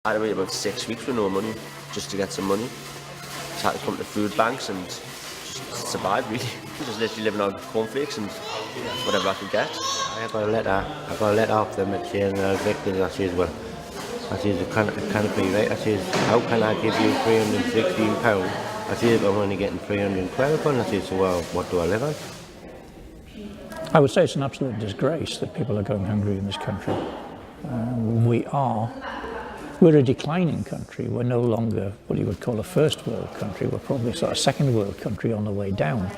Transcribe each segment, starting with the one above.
I had to wait about 6 weeks with no money just to get some money. Just had to come to food banks and just survive really. Just literally living on cornflakes and whatever I could get. I got a letter off them at saying they're evicted. I says, well, it can't be right. I says, how can I give you £316? I says, I'm only getting 312 and I says, so well, what do I live on? I would say it's an absolute disgrace that people are going hungry in this country. We're a declining country. We're no longer what you would call a first world country. We're probably sort of second world country on the way down.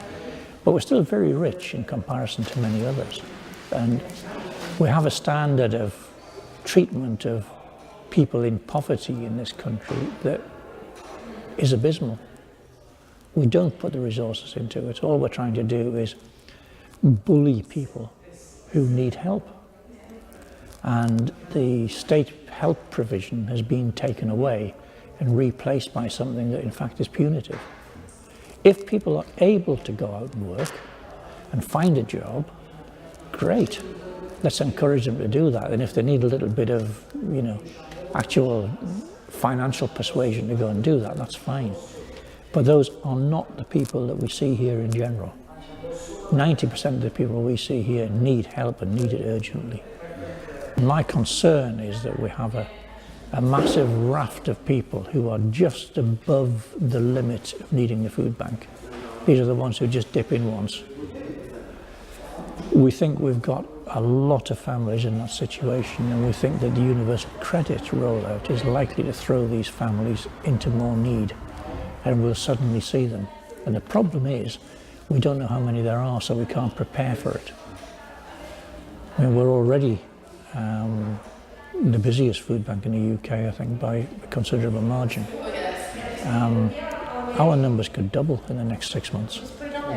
But we're still very rich in comparison to many others. And we have a standard of treatment of people in poverty in this country that is abysmal. We don't put the resources into it. All we're trying to do is bully people who need help. And the state help provision has been taken away and replaced by something that in fact is punitive. If people are able to go out and work and find a job, great. Let's encourage them to do that. And if they need a little bit of, actual financial persuasion to go and do that, that's fine. But those are not the people that we see here in general. 90% of the people we see here need help and need it urgently. My concern is that we have a massive raft of people who are just above the limit of needing the food bank. These are the ones who just dip in once. We think we've got a lot of families in that situation, and we think that the universal credit rollout is likely to throw these families into more need, and we'll suddenly see them. And the problem is, we don't know how many there are, so we can't prepare for it. I mean, we're already the busiest food bank in the UK, I think, by a considerable margin. Our numbers could double in the next 6 months.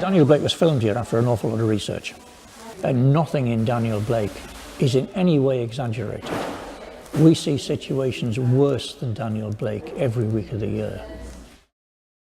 Daniel Blake was filmed here after an awful lot of research. And nothing in Daniel Blake is in any way exaggerated. We see situations worse than Daniel Blake every week of the year.